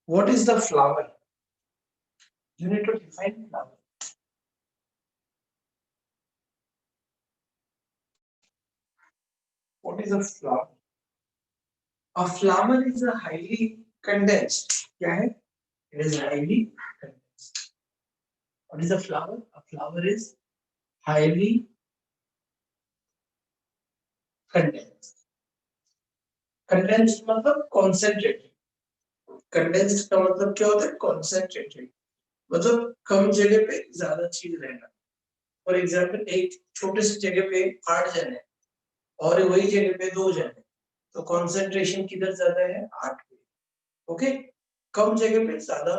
What is the flower? You need to define flower. What is a flower? A flower is a highly condensed. क्या है? It is highly condensed. What is a flower? A flower is highly condensed. Condensed मतलब concentrated. Condensed का मतलब क्या होता है? Concentrated. मतलब कम जगह पे ज्यादा चीज रहना. फॉर एग्जाम्पल एक छोटे से जगह पे 8 जन है और वही जगह पे 2 जन है, तो कॉन्सेंट्रेशन किधर ज्यादा है? 8 पे. ओके, कम जगह पे ज्यादा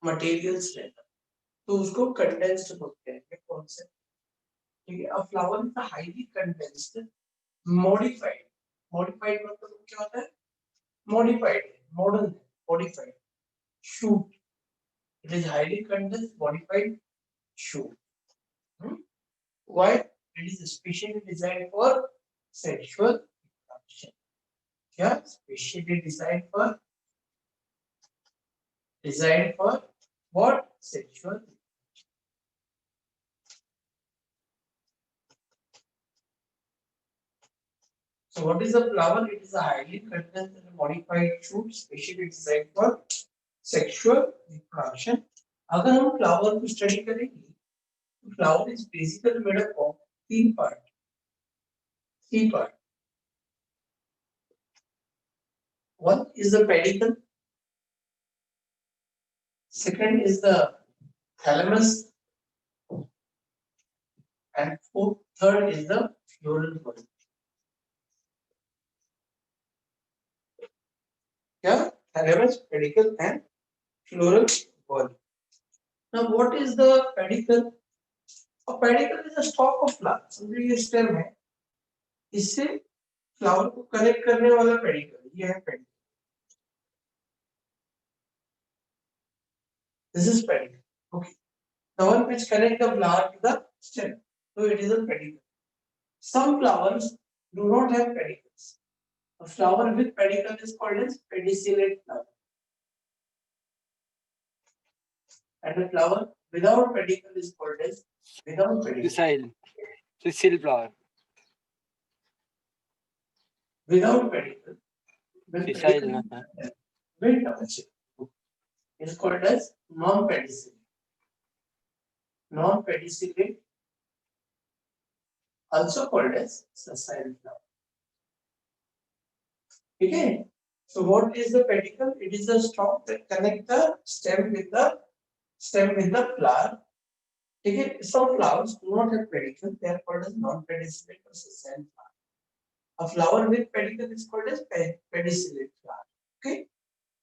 मटेरियल्स रहना, तो उसको कंडेंस्ड बोलते हैं. कौन से? ठीक है. अ flower is highly condensed modified. Modified मतलब क्या होता है? Modified, modern, modified. Shoot. It is highly condensed modified shoot. Why? It is specially designed for sexual reproduction. क्या? Specially designed for what? Sexual. So what is a flower? It is a highly condensed and modified shoot specially designed for sexual reproduction. अगर हम flower को study करेंगे तो flower is basically made up of 3 part. 3 part. One is the pedicle, second is the thalamus, and third is the floral body. Yeah, thalamus, pedicle, and floral body. Now, what is the pedicle? A pedicle is a stalk of flower. समझो ये stem है, इससे flower को connect करने वाला pedicle, ये है pedicle. This is pedicle. Okay. The one which connect the flower to the stem. So it is a pedicle. Some flowers do not have pedicles. A flower with pedicle is called as pedicellate flower. And a flower without pedicle is called as without pedicle. Sessile flower. Without pedicle. Sessile. Is called as non-pedicellate. Non-pedicellate, also called as sessile flower. Okay. So what is the pedicle? It is a stalk that connects the stem with the flower. Okay. Some flowers do not have pedicle; they are called as non-pedicellate or sessile flower. A flower with pedicle is called as pedicellate flower. Okay.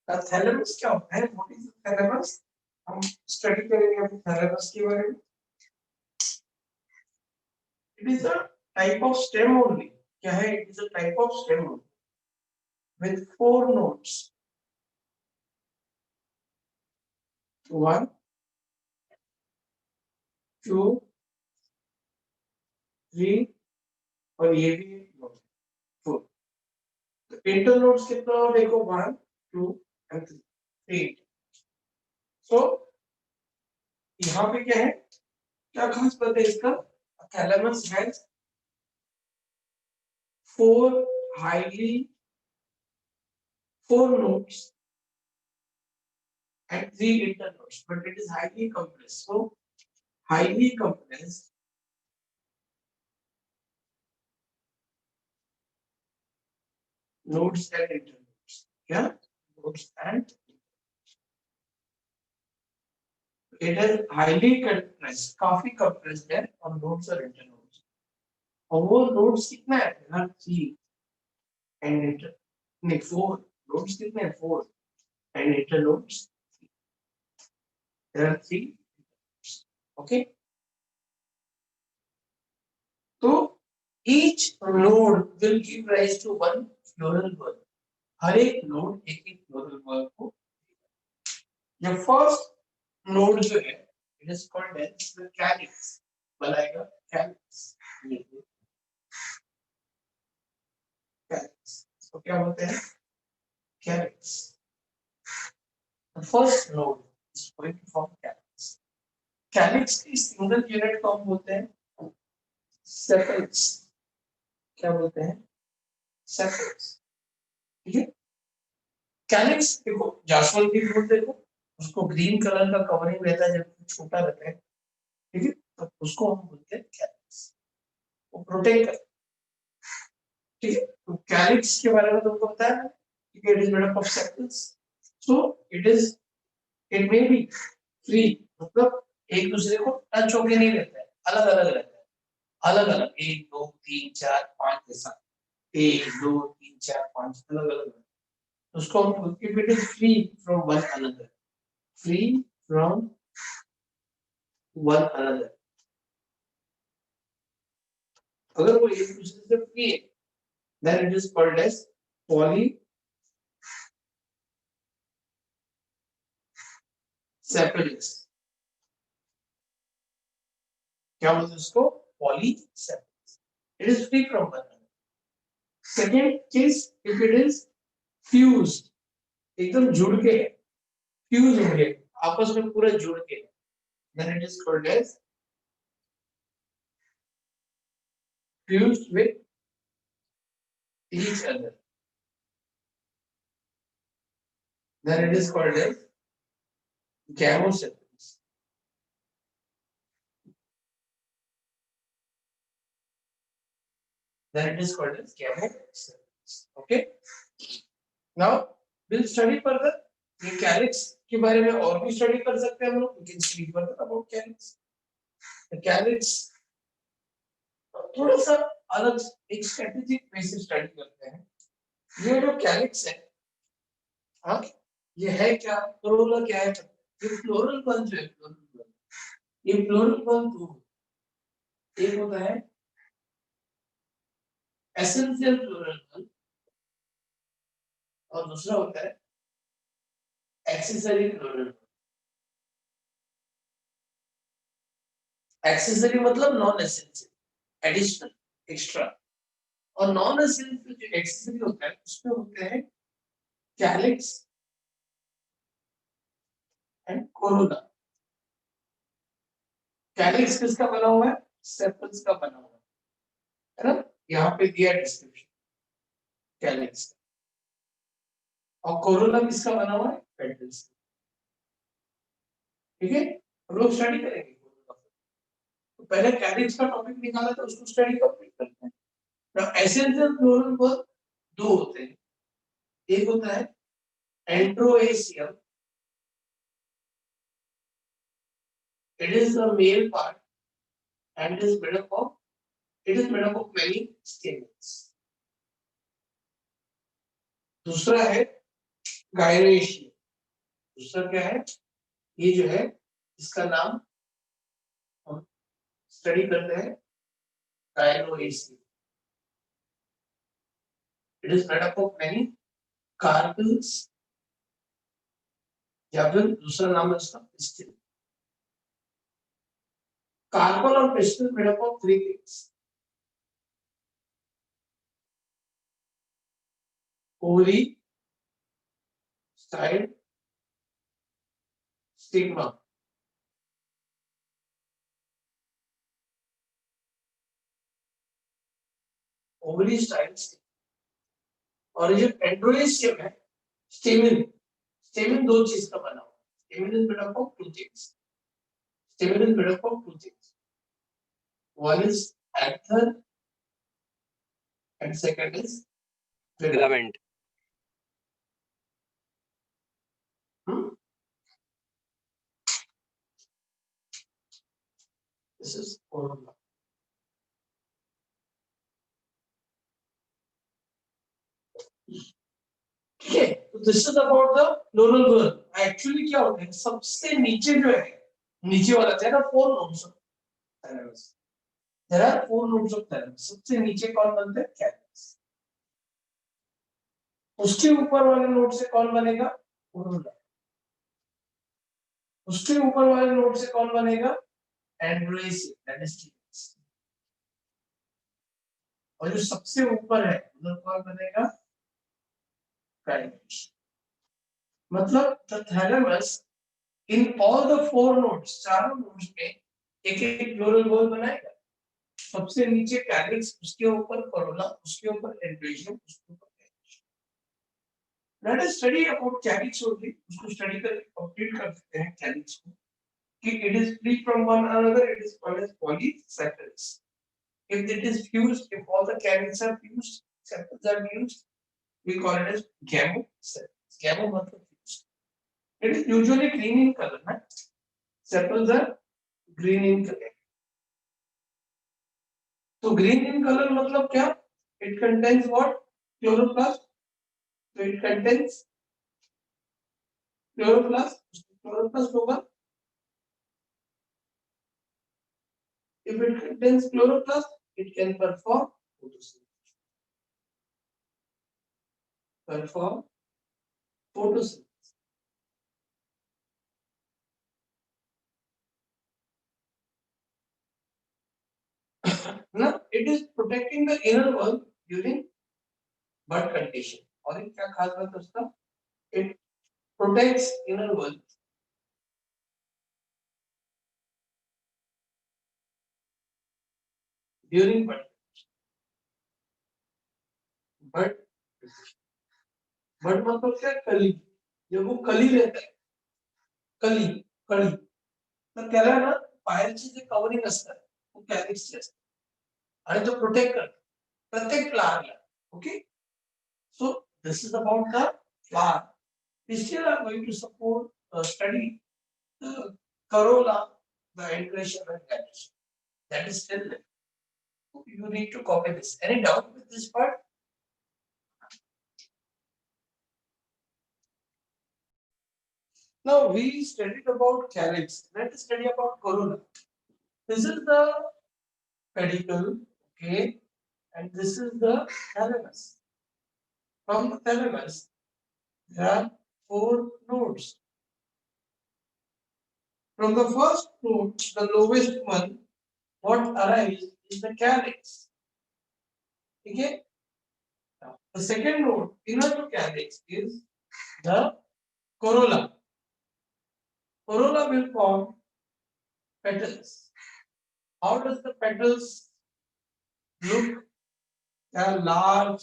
The thalamus क्या होता है? What is the thalamus? हम study करेंगे अभी thalamus के बारे में. It is a type of stem only. क्या है? It is a type of stem only with 4 nodes. 1, 2, 3 और ये भी नोड 4. तो इंटर नोड्स कितना हो? देखो 1, 2 and 3. 8. सो यहाँ पे क्या है? क्या खास बात है इसका? Thalamus has 4 nodes and 3 internodes, but it is highly compressed. So highly compressed nodes and internodes. Yeah, nodes and it is highly compressed, काफी compressed है और nodes और internodes. और वो nodes कितना है? 3 and inter, नहीं 4 nodes कितने हैं? 4 and internodes. There are 3. Okay. So each node will give rise to one floral bud. हर एक node एक floral bud को. The first node जो है, it is called as the calyx. बनाएगा calyx. Calyx. तो क्या होते हैं? Calyx. The first node is going to form calyx. Calyx की सिंगल यूनिट को हम बोलते हैं सेपेल्स. क्या बोलते हैं? सेपेल्स. ठीक है. कैलिक्स देखो, जासवंत की फूल देखो, उसको ग्रीन कलर का कवरिंग रहता है जब छोटा रहता है. ठीक है, तो उसको हम बोलते हैं कैलिक्स. वो प्रोटेक्ट करता है. ठीक है, तो कैलिक्स के बारे में तुमको पता है कि it is made up of sepals. So it may be free, मतलब एक दूसरे को टच होके नहीं रहता है, अलग अलग रहता है. अलग अलग 1 2 3 4 5 ऐसा 1 2 3 4 5 अलग अलग. उसको हम if it is free from one another, free from one another. अगर वो एक दूसरे से फ्री है, then it is called as polysepalous. क्या बोलते हैं उसको? Polysepalous. It is free from one another. Second case, if it is fused, एकदम जुड़ के है, fuse हो गए, आपस में पूरा जुड़ के है, then it is called as fused with each other. Then it is called as gamosepalous. Then it is called as gamosepalous. Okay. Now we'll study further. ये कैलिक्स के बारे में और भी स्टडी कर सकते हैं हम लोग. We can study further about calyx. The calyx थोड़ा सा अलग एक स्ट्रेटेजिक वे से स्टडी करते हैं. ये जो कैलिक्स है, हाँ, ये है क्या? क्लोरल क्या है? ये फ्लोरल बन जो है, ये फ्लोरल बन दो. एक होता है एसेंशियल फ्लोरल बन और दूसरा होता है एक्सेसरी फ्लोरल बन. एक्सेसरी मतलब नॉन एसेंशियल, एडिशनल, एक्स्ट्रा. और नॉन एसेंशियल जो एक्सेसरी होता है उसमें होते हैं कैलिक्स एंड कोरोना. कैलिक्स किसका बना हुआ है? सेपल्स का बना हुआ है ना. यहाँ पे दिया डिस्क्रिप्शन कैलिक्स का. और कोरोना किसका बना हुआ है? पेटल्स. ठीक है, हम लोग स्टडी करेंगे कोरोना. तो पहले कैलिक्स का टॉपिक निकाला था, उसको स्टडी कंप्लीट करते हैं. नाउ एसेंशियल फ्लोरल बल्ब दो होते हैं. एक होता है androecium. It is the male part and is made up of many stamens. दूसरा है गायरेशियम. दूसरा क्या है? ये जो है इसका नाम हम स्टडी करते हैं gynoecium. It is made up of many carpels, या फिर दूसरा नाम है इसका पिस्टिल. कार्पल और pistil made up of three things: ovary, style, stigma. Ovary, style, और ये एंड्रोएशियम है स्टेमिन. स्टेमिन दो चीज का बना हुआ है. Stamen is made up of two things. Stamen is made up of two things. One is anther and second is filament. This is corolla. Okay, so this is about the floral bulb. Actually क्या होता है? सबसे नीचे जो है, नीचे वाला there are four nodes of thalamus. There are four nodes of thalamus. सबसे नीचे कौन बनता है? कैलिक्स. उसके ऊपर वाले नोड से कौन बनेगा? कोरोला. उसके ऊपर वाले नोड से कौन बनेगा? एंड्रोएसियम, दैट इज कैलिक्स. और जो सबसे ऊपर है उधर कौन बनेगा? कैलिक्स. मतलब the thalamus in all the four nodes, चारों nodes में एक एक floral ball बनाएगा. सबसे नीचे कैलिक्स, उसके ऊपर कोरोना, उसके ऊपर एंड्रोजियम, उसके ऊपर let us study about calyx only. उसको स्टडी करके कंप्लीट कर सकते हैं कैलिक्स को कि it is free from one another, it is called as polysepals. If it is fused, if all the calyx are fused, sepals are fused, we call it as gamosepals. Gamo मतलब fused. It is usually green in color, ना? Sepals are green in color. तो green in color मतलब क्या? It contains what? Chloroplast. So it contains chloroplast. Chloroplast होगा. If it contains chloroplast, it can perform photosynthesis. Perform photosynthesis. Now it is protecting the inner wall during bud condition. और एक क्या खास बात है उसका? It protects inner wall during bud. Bud मतलब क्या? कली. जब वो कली रहता है, कली, कली, तर त्याला ना बाहेरची जे कव्हरिंग असतं, वो कॅलिक्सचे असतं आणि तो प्रोटेक्ट करतो प्रत्येक फ्लावरला. Okay, so this is about the flower. We still are going to support study the corolla, the entration and catish. That is still there. You need to copy this. Any doubt with this part? Now we studied about calyx. Let us study about corolla. This is the pedicle, okay, and this is the thalamus. From the thalamus, there are four nodes. From the first node, the lowest one, what arrives is the calyx. Okay. Now, the second node, inner to calyx, is the corolla. Corolla will form petals. How does the petals look? They are large,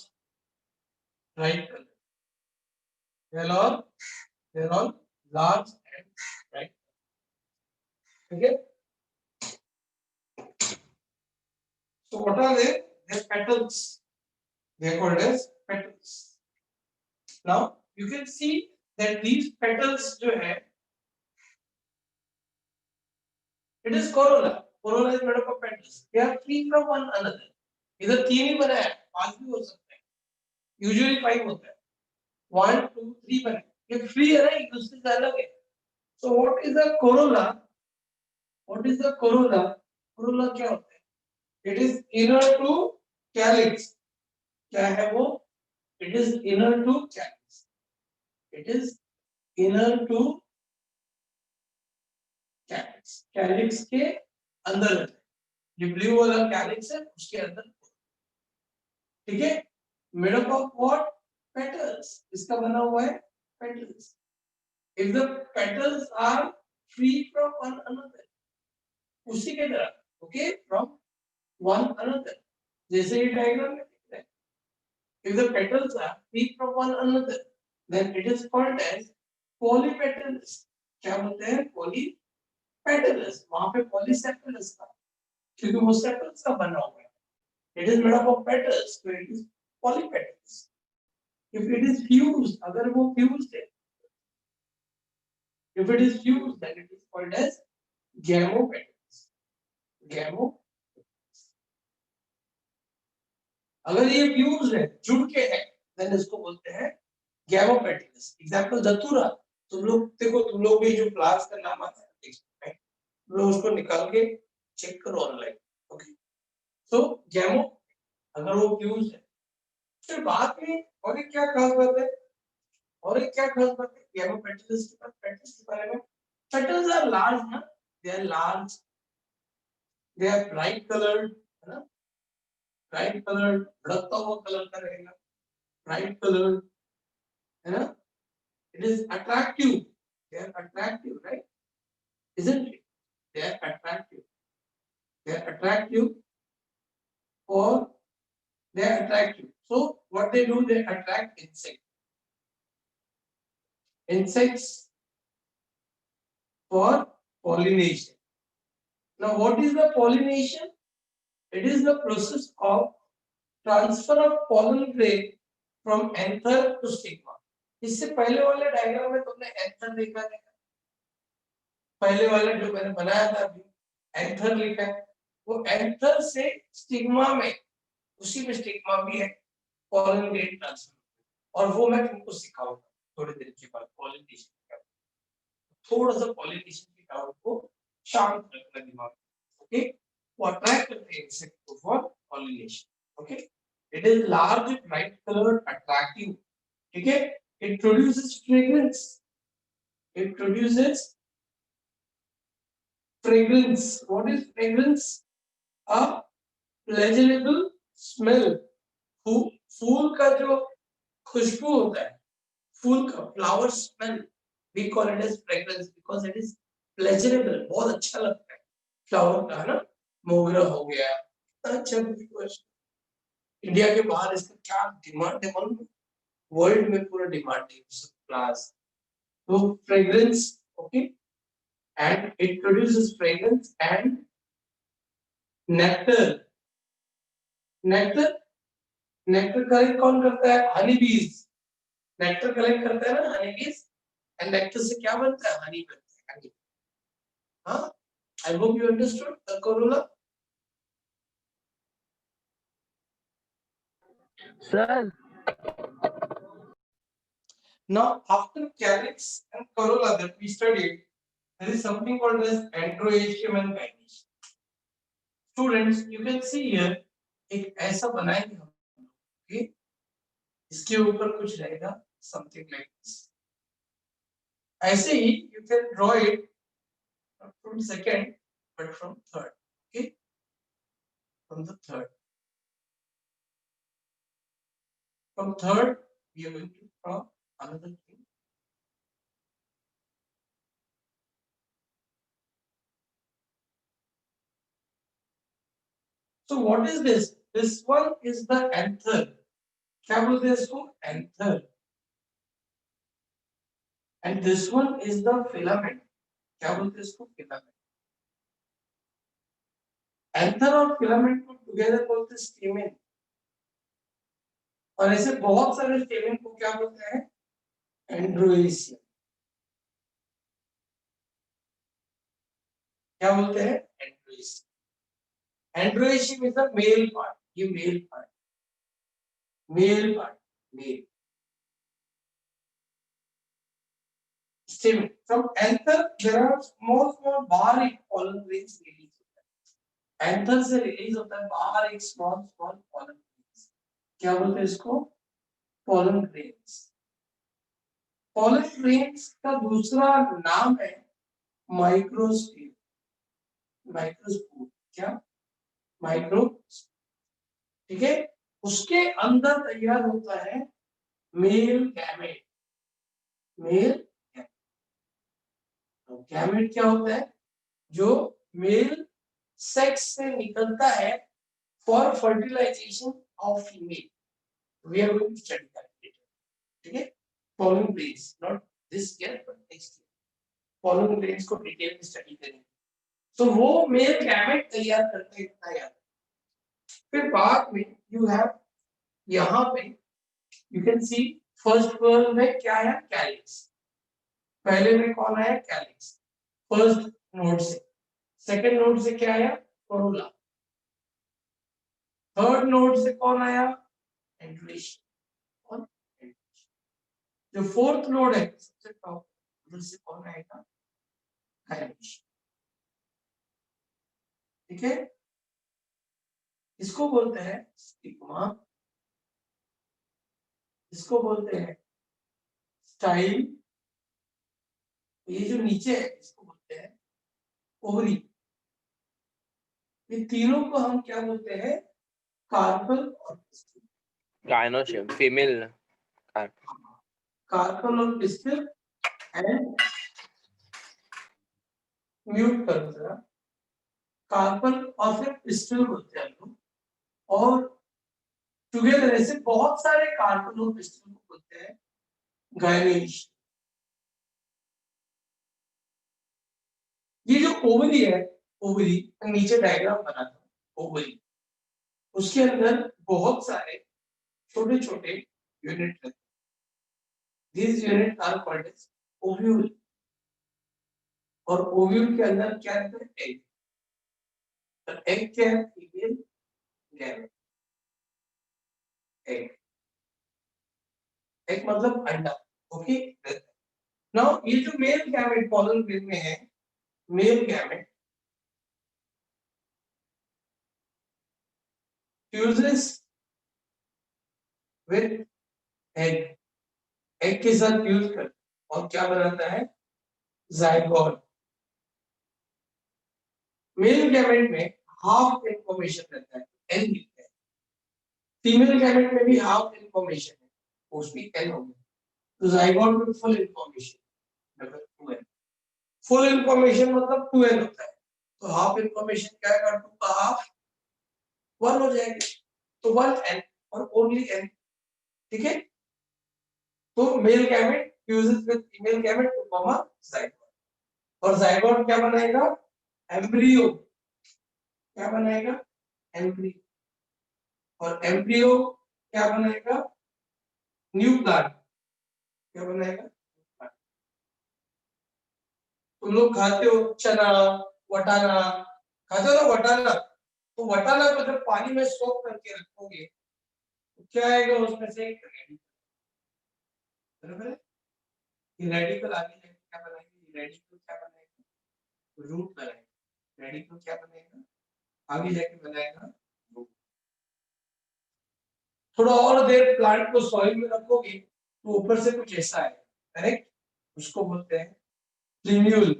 bright color. They are all large and bright. Okay. So what are they? They are petals. They are called as petals. Now you can see that these petals जो है, it is corolla. Corolla is made up of petals. They are free from one another. इधर तीन ही बना है, पांच भी हो सकते हैं. Usually 5 होता है. 1, 2, 3 बने. ये free है ना, एक दूसरे से अलग है. So what is the corolla? What is the corolla? Corolla क्या होता है? It is inner to calyx. क्या है वो? It is inner to calyx. It is inner to calyx. Calyx के अंदर है. ये ब्लू वाला calyx है, उसके अंदर. ठीक है? Made up of what? Petals. इसका बना हुआ है petals. If the petals are free from one another, उसी के तरह, okay, from one another. जैसे ये diagram में दिख रहा है. If the petals are free from one another, then it is called as polypetalous. क्या बोलते हैं? Polypetalous. वहाँ पे polysepalous था, क्योंकि वो sepals का बना हुआ है. It is made up of petals, so it is polypetalous. If it is fused, अगर वो fused है, if it is fused, then it is called as gamopetals. Gamopetals. अगर ये fused है, जुड़ के है, then इसको बोलते हैं gamopetals. Example धतूरा. तुम लोग देखो, तुम लोग भी जो क्लास का नाम आता है, तुम लोग उसको निकाल के चेक करो ऑनलाइन. ओके, सो गैमो अगर वो fused है, फिर बाद में और एक क्या खास बात है? और एक क्या खास बात है गैमोपेटल्स के पास? पेटल्स के बारे में, पेटल्स आर लार्ज ना, they are large, they are bright coloured, है ना, ब्राइट कलर्ड, भड़कता हुआ कलर का रहेगा, ब्राइट कलर्ड, है ना. It is attractive. They are attractive, right? Isn't it? They are attractive. They are attractive or they are attractive. So what they do, they attract insects. Insects for pollination. Now what is the pollination? It is the process of transfer of pollen grain from anther to stigma. इससे पहले वाले diagram में तुमने anther देखा है, पहले वाला जो मैंने बनाया था अभी एंथर लिखा है, वो एंथर से स्टिग्मा में, उसी में स्टिग्मा भी है, पॉलन ग्रेन ट्रांसफर, और वो मैं तुमको सिखाऊंगा थोड़ी देर के बाद पॉलिनेशन का। थोड़ा सा पॉलिनेशन के डाउट को शांत रखना दिमाग में, ओके? वो अट्रैक्ट करते हैं इंसेक्ट को for pollination, okay? It is large bright coloured attractive, ठीक है? It produces fragrance, it produces fragrance. What is fragrance? A pleasurable smell. फूल का जो खुशबू होता है, फूल का flower smell, we call it as fragrance because it is pleasurable. बहुत अच्छा लगता है फ्लावर का, है ना? मोगरा हो गया, अच्छा खुशबू। इंडिया के बाहर इसका क्या डिमांड है मालूम? वर्ल्ड में पूरा डिमांड है इस फ्लावर्स। तो fragrance, okay? And it produces fragrance and nectar. Nectar collect कौन करता है? हनी बीज। नेक्टर कलेक्ट करता है ना हनी बीज, एंड नेक्टर से क्या बनता है? हनी बनता है, हनी। हाँ, I hope you understood the corolla. Sir. Now, after calyx and corolla that we studied, there is something called as androecium and gynoecium. Students, you can see here, एक ऐसा बनाएंगे हम, okay? इसके ऊपर कुछ रहेगा, something like this. ऐसे ही you can draw it not from second but from third, okay? From the third. From third, we are going to draw another thing. So what is this? This one is the anther. क्या बोलते हैं इसको? Anther. And this one is the filament. क्या बोलते हैं इसको? Filament. Anther और filament को together बोलते हैं stamen. और ऐसे बहुत सारे stamen को क्या बोलते हैं? Androecium. क्या बोलते हैं? Androecium. Androecium is the male part. ये male part. Male part. Male. Stamen. From anther, there are small बाहर एक pollen grains release होता है. Anther से release होता है बाहर एक small pollen grains. क्या बोलते हैं इसको? Pollen grains. Pollen grains का दूसरा नाम है माइक्रोस्पोर. माइक्रोस्पोर क्या? माइक्रोस्पोर, ठीक है? उसके अंदर तैयार होता है मेल गैमेट. मेल गैमेट क्या होता है? जो मेल सेक्स से निकलता है for fertilisation of female. We are going to study that later, ठीक है? pollen grains, not this year but next year. pollen grains को डिटेल में स्टडी करेंगे. तो वो मेल गैमेट तैयार करते हैं यार. फिर बाद में यू हैव यहाँ पे you can see first word में क्या है? कैलिक्स. पहले में कौन आया? कैलिक्स फर्स्ट नोड से. सेकंड नोड से क्या आया? कोरोला. थर्ड नोड से कौन आया? एंड्रोecium. जो फोर्थ नोड है सबसे टॉप, उधर से कौन आएगा? gynoecium. ठीक है? इसको बोलते हैं स्टिग्मा, इसको बोलते हैं स्टाइल. ये जो नीचे है इसको बोलते हैं ओवरी. ये तीनों को हम क्या बोलते हैं? कार्पल और पिस्टिल. Gynoecium, female. कार्पल और पिस्टिल एंड म्यूट करो जरा, कार्पल और फिर पिस्टल बोलते हैं लोग, और टुगेदर ऐसे बहुत सारे कार्पल और पिस्टल को बोलते हैं गायनेशन। ये जो ओवरी है, ओवरी नीचे डायग्राम बना था, ओवरी उसके अंदर बहुत सारे छोटे छोटे यूनिट रहते हैं। These units are called as ovule, और ओव्यूल के अंदर क्या रहता है? एग। तो एग क्या है? Female gamete. एग, एग मतलब अंडा। ओके, नाउ ये जो मेल गैमेट पॉलन ग्रेन में है, mail gamete fuses with egg, egg के साथ फ्यूज कर और क्या बनाता है? जाइगोट। मेल गैमेट में हाफ इन्फॉर्मेशन रहता है, एन लिखते हैं। फीमेल गैमेट में भी हाफ इन्फॉर्मेशन है, उसकी एन हो गया। तो जाइगोट में फुल इन्फॉर्मेशन, मतलब 2n। फुल इन्फॉर्मेशन मतलब 2n होता है, तो हाफ इन्फॉर्मेशन क्या है? 2 का हाफ 1 हो जाएगा, तो 1n और ओनली n। ठीक है, तो male gamete fuses with female gamete to form a zygote, और जाइगोट क्या बनाएगा? एम्ब्रियो। क्या बनाएगा? एम्ब्रियो, और एम्ब्रियो क्या बनाएगा? New plant. क्या बनाएगा? तुम लोग खाते हो चना, वटाना खाते हो ना? वटाना, तो वटाना को जब पानी में सोक करके रखोगे तो क्या आएगा उसमें से? एक रेडिकल। बराबर है? ये रेडिकल आगे जाके क्या बनाएगा? ये रेडिकल क्या बनाएगा? रूट बनाएगा। रेडिकल क्या बनाएगा? आगे जाके बनाएगा रूट। थोड़ा और देर प्लांट को सॉइल में रखोगे तो ऊपर से कुछ ऐसा है, करेक्ट? उसको बोलते हैं प्लीम्यूल,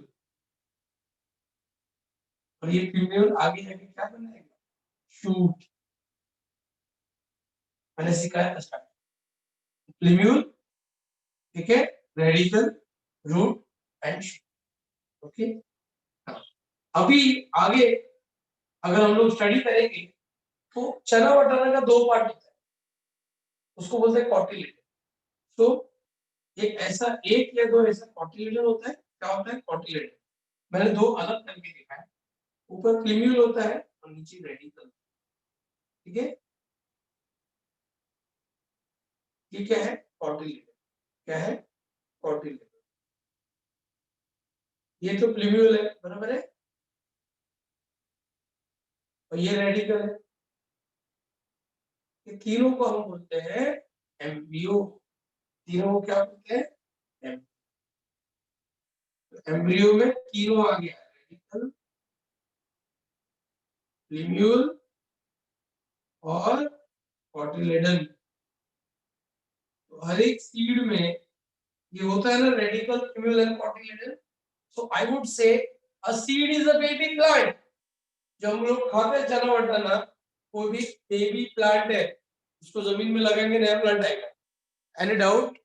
और ये प्लीम्यूल आगे जाके क्या बनाएगा? शूट। मैंने सिखाया था स्टार्ट, प्लीम्यूल, ठीक है, radicle, root and shoot. Okay, अभी आगे अगर हम लोग स्टडी करेंगे तो चना वटाना का 2 पार्ट होता है, उसको बोलते हैं कॉटिलेडन। तो ये ऐसा एक या दो ऐसा कॉटिलेडन होता है। क्या होता है? कॉटिलेडन। मैंने 2 अलग करके देखा है, ऊपर प्लीम्यूल होता है और नीचे रेडिकल। ठीक है, ये क्या है? कॉटिलेडन। क्या है? कॉटिलेडन। ये तो प्लीम्यूल है, बराबर है, और ये रेडिकल है। ये तीनों को हम बोलते हैं एम्ब्रियो। तीनों को क्या बोलते हैं? एम्ब्रियो में तीनों आ गया, रेडिकल, प्लीम्यूल और कॉटिलेडन। तो हर एक सीड में ये होता है ना, radical, प्लीम्यूल and cotyledon. So I would say a seed is a baby plant. जो हम लोग खाते हैं चना वटाना, वो भी बेबी प्लांट है, उसको जमीन में लगाएंगे नया प्लांट आएगा। Any doubt?